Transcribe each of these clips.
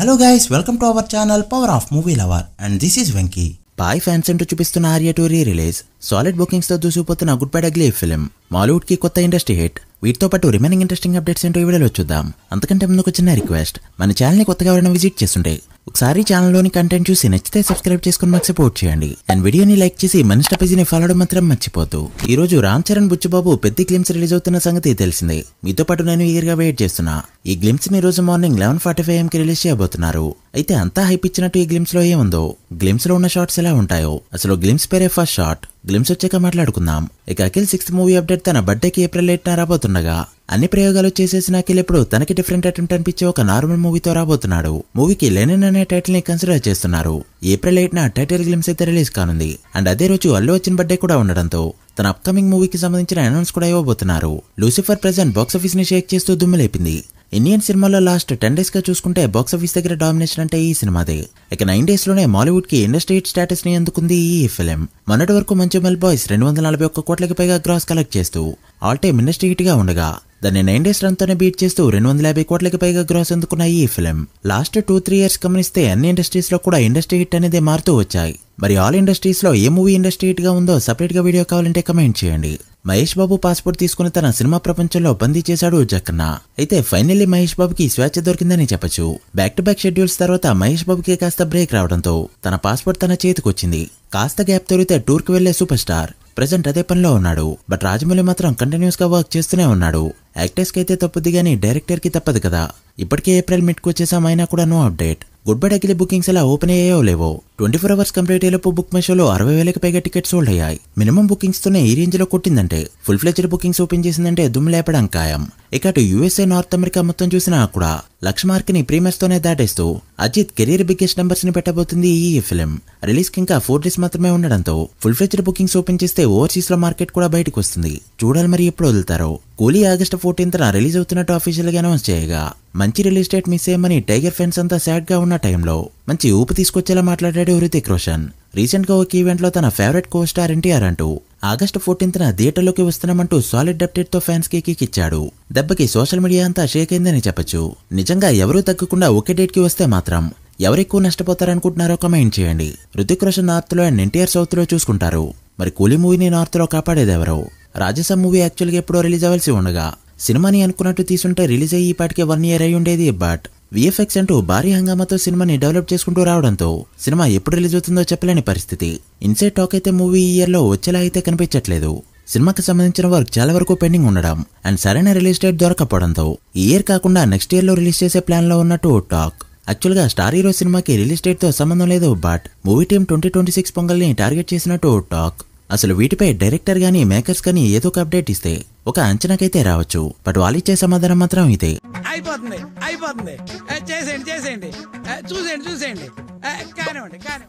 Hello guys, welcome to our channel Power of Movie Lover and this is Venky. Boy fans అంటూ చూపిస్తున్న Arya 2 rerelease solid bookings తో దూసుకుపోతున్న good by ugly film Mollywood కి కొత్త industry hit. వీటితో పాటు remaining interesting updates ఏంటో ఈ వీడియోలో చూద్దాం. అంతకంటే ముందు ఒక చిన్న రిక్వెస్ట్, మన ఛానల్ ని కొత్తగా ఎవరైనా విజిట్ చేస్తుంటే ఒకసారి ఛానల్లోని కంటెంట్ చూసి నచ్చితే సబ్స్క్రైబ్ చేసుకుని మాకు సపోర్ట్ చేయండి అండ్ వీడియోని లైక్ చేసి మన ఇన్స్టా పేజీని ఫాలో అవడం మాత్రం మర్చిపోద్దు. ఈ రోజు రామ్ చరణ్ బుచ్చిబాబు పెద్ద గ్లిమ్స్ రిలీజ్ అవుతున్న సంగతి తెలిసిందే. మీతో పాటు నేను ఈగర్గా వెయిట్ చేస్తున్నా. ఈ గ్లిమ్స్ ని రోజు మార్నింగ్ 11:45 AM కి రిలీజ్ చేయబోతున్నారు. అయితే అంతా హైప్ ఇచ్చినట్టు ఈ గ్లిమ్స్ లో ఏముందో, గ్లిమ్స్ లో ఉన్న షార్ట్స్ ఎలా ఉంటాయో, అసలు గ్లిమ్స్ పేరే ఫస్ట్ షాట్, గ్లిమ్స్ వచ్చాక మాట్లాడుకుందాం. ఇక అఖిల్ 6th మూవీ అప్డేట్ తన బర్త్డేకి April 8న రాబోతుండగా అన్ని ప్రయోగాలు చేసేసిన అఖిల్ ఇప్పుడు తనకి డిఫరెంట్ అటెంప్ట్ అనిపించే ఒక నార్మల్ మూవీతో రాబోతున్నాడు. మూవీకి లెనిన్ అనే టైటిల్ ని కన్సిడర్ చేస్తున్నారు. April 8న టైటిల్ గ్లిమ్స్ అయితే రిలీజ్ కానుంది అండ్ అదే రోజు అల్లు అర్జున్ బర్త్డే కూడా ఉండడంతో తన అప్కమింగ్ మూవీకి సంబంధించిన అనౌన్స్ కూడా ఇవ్వబోతున్నారు. లూసిఫర్ ప్రెజెంట్ బాక్సాఫీస్ ని షేక్ చేస్తూ దుమ్ములేపింది. ఇండియన్ సినిమాలో లాస్ట్ 10 days గా చూసుకుంటే బాక్సాఫీస్ దగ్గర డామినేషన్ అంటే ఈ సినిమాదే. ఇక 9 days లోనే మాలీవుడ్ కి ఇండస్ట్రీ హిట్ స్టేటస్ ని అందుకుంది ఈ ఫిల్మ్. మొన్నటి వరకు మంచుమెల్ బాయ్స్ 241 కోట్లకి పైగా గ్రాస్ కలెక్ట్ చేస్తూ ఆల్ టైమ్ ఇండస్ట్రీ హిట్ గా ఉండగా దాన్ని 9 days రన్ తోనే బీట్ చేస్తూ 250 కోట్లకి పైగా గ్రాస్ అందుకున్న ఈ ఫిల్మ్ లాస్ట్ 2-3 years గమనిస్తే అన్ని ఇండస్ట్రీస్ లో కూడా ఇండస్ట్రీ హిట్ అనేది మారుతూ వచ్చాయి. మరి ఆల్ ఇండస్ట్రీస్ లో ఏ మూవీ ఇండస్ట్రీ హిట్ గా ఉందో సపరేట్ గా వీడియో కావాలంటే కమెంట్ చేయండి. మహేష్ బాబు పాస్పోర్ట్ తీసుకుని తన సినిమా ప్రపంచంలో బందీ చేశాడు జక్కన్న. అయితే ఫైనల్లీ మహేష్ బాబుకి స్వేచ్ఛ దొరికిందని చెప్పొచ్చు. బ్యాక్ టు బ్యాక్ షెడ్యూల్స్ తర్వాత మహేష్ బాబుకి కాస్త బ్రేక్ రావడంతో తన పాస్పోర్ట్ తన చేతికొచ్చింది. కాస్త గ్యాప్ తోరితే టూర్ కి వెళ్లే సూపర్ స్టార్ ప్రెజెంట్ అదే పనిలో ఉన్నాడు. బట్ రాజమౌళి మాత్రం కంటిన్యూస్ గా వర్క్ చేస్తూనే ఉన్నాడు. యాక్టర్స్ కి అయితే తప్పుద్ది గానీ డైరెక్టర్ కి తప్పదు కదా. ఇప్పటికే April mid కు వచ్చేసాం, అయినా కూడా నో అప్డేట్. గుడ్ బై అగ్లీ బుకింగ్స్ ఎలా ఓపెన్ అయ్యాయో లేవో 24 hours కంప్లీట్ అయ్యేలోపు బుక్ మై షోలో 60,000కి పైగా టికెట్స్ సోల్డ్ అయ్యాయి. మినిమం బుకింగ్స్ తోనే ఈ రేంజ్ లో కొట్టిందంటే, ఫుల్ ఫ్లెజ్డ్ బుకింగ్స్ ఓపెన్ చేసిందంటే దుమ్ము లేపడం ఖాయం. ఇక అటు USA నార్త్ అమెరికా మొత్తం చూసినా కూడా 1,00,000 మార్క్ ని ప్రీమియర్స్ తోనే దాటేస్తూ అజిత్ కెరీర్ బిగ్గెస్ట్ నెంబర్స్ ని పెట్టబోతుంది ఈ ఫిల్మ్. రిలీజ్ కి ఇంకా 4 days మాత్రమే ఉండడంతో ఫుల్ ఫ్లెజ్డ్ బుకింగ్స్ ఓపెన్ చేస్తే ఓవర్సీస్ లో మార్కెట్ కూడా బయటకు వస్తుంది. చూడాలి మరి ఎప్పుడు వదులుతారో. కూలీ August 14th రిలీజ్ అవుతున్నట్టు అఫీషియల్ గా అనౌన్స్ చేయగా మంచి రిలీజ్ డేట్ మిస్ అయ్యమని టైగర్ ఫ్యాన్స్ అంతా సాడ్ గా ఉన్న టైంలో మంచి ఊపు తీసుకొచ్చేలా మాట్లాడాడు హృతిక్ రోషన్. రీసెంట్ గా ఒక ఈవెంట్ లో తన ఫేవరెట్ కో స్టార్ NTR అంటూ August 14th థియేటర్లోకి వస్తున్నామంటూ సాలిడ్ అప్డేట్ తో ఫ్యాన్స్ కి కిక్ ఇచ్చాడు. దెబ్బకి సోషల్ మీడియా అంతా షేక్ అయిందని చెప్పొచ్చు. నిజంగా ఎవరూ తగ్గకుండా ఒకే డేట్ కి వస్తే మాత్రం ఎవరెక్కువ నష్టపోతారనుకుంటున్నారో కమెంట్ చేయండి. హృతిక్ రోషన్ నార్త్ లో అండ్ NTR సౌత్ లో చూసుకుంటారు. మరి కూలీ మూవీని నార్త్ లో కాపాడేదెవరో. రాజసమ్ మూవీ యాక్చువల్ గా ఎప్పుడో రిలీజ్ అవ్వాల్సి ఉండగా సినిమాని అనుకున్నట్టు తీసుంటే రిలీజ్ అయ్యి ఇప్పటికే 1 year అయి ఉండేది. బట్ VFX అంటూ భారీ హంగామాతో సినిమాని డెవలప్ చేసుకుంటూ రావడంతో సినిమా ఎప్పుడు రిలీజ్ అవుతుందో చెప్పలేని పరిస్థితి. ఇన్సైడ్ టాక్ అయితే మూవీ ఈ ఇయర్ లో వచ్చేలా అయితే కనిపించట్లేదు. సినిమాకి సంబంధించిన వర్క్ చాలా వరకు పెండింగ్ ఉండడం అండ్ సరైన రిలీజ్ డేట్ దొరకపోవడంతో ఈ ఇయర్ కాకుండా నెక్స్ట్ ఇయర్ లో రిలీజ్ చేసే ప్లాన్ లో ఉన్నట్టు టాక్. యాక్చువల్ గా స్టార్ హీరో సినిమాకి రిలీజ్ డేట్ తో సంబంధం లేదు. బట్ మూవీ టీం 2026 పొంగల్ ని టార్గెట్ చేసినట్టు టాక్. అసలు వీటిపై డైరెక్టర్ గానీ మేకర్స్ గానీ ఏదో ఒక అప్డేట్ ఇస్తే ఒక అంచనాకైతే రావచ్చు. బట్ వాళ్ళు ఇచ్చే సమాధానం మాత్రం ఇదే.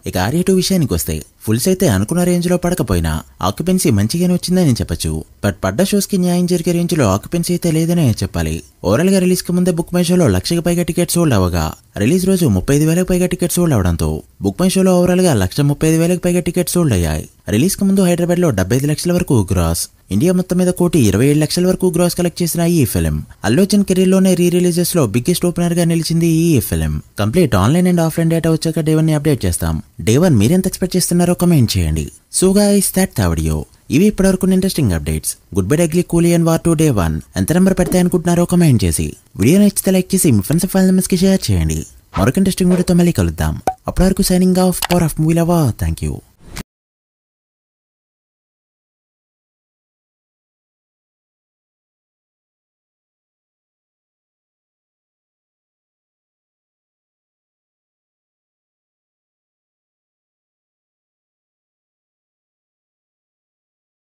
ఇక ఆర్య 2 విషయానికి వస్తే ఫుల్స్ అయితే అనుకున్న రేంజ్ లో పడకపోయినా ఆక్యుపెన్సీ మంచిగానే వచ్చిందని చెప్పొచ్చు. బట్ పడ్డ షోస్ కి న్యాయం జరిగే రేంజ్ లో ఆక్యుపెన్సీ అయితే లేదనే చెప్పాలి. ఓవరాల్ గా రిలీజ్ కి ముందే బుక్ మై షోలో 1,00,000కి పైగా టికెట్స్ సోల్డ్ అవగా రిలీజ్ రోజు 35,000కి పైగా టికెట్స్ సోల్డ్ అవడంతో బుక్ మై షోలో ఓవరాల్ గా 1,35,000కి పైగా టికెట్స్ సోల్డ్ అయ్యాయి. రిలీజ్ కి ముందు హైదరాబాద్ లో 75 లక్షల వరకు గ్రాస్, ఇండియా మొత్తం మీద 1,27 లక్షల వరకు గ్రాస్ కలెక్ట్ చేసిన ఈ ఫిల్మ్ అల్లు అర్జున్ కెరీర్ లోనే రీ రిలీజెస్ లో బిగ్గెస్ట్ ఓపెనర్ గా నిలిచింది ఈ film. Complete online and offline data వచ్చాక Day 1 ని అప్డేట్ చేస్తాం. Day 1 మీరెంత ఎక్స్పెక్ట్ చేస్తున్నారో కమెంట్ చేయండి. So guys that the video. ఇవి ఇప్పటివరకు interesting updates. Good bye ugly, కూలీ అండ్ వార్ 2 Day 1 ఎంత నెంబర్ పెడతాయి అనుకుంటున్నారో కమెంట్ చేసి వీడియో నచ్చితే లైక్ చేసి మీ ఫ్రెండ్స్ ఫ్యామిలీ మెంబర్స్ కి షేర్ చేయండి. మరొక ఇంట్రెస్టింగ్ వీడియోతో మళ్ళీ కలుద్దాం. అప్పటి వరకు signing off, power of movie lover. Thank you.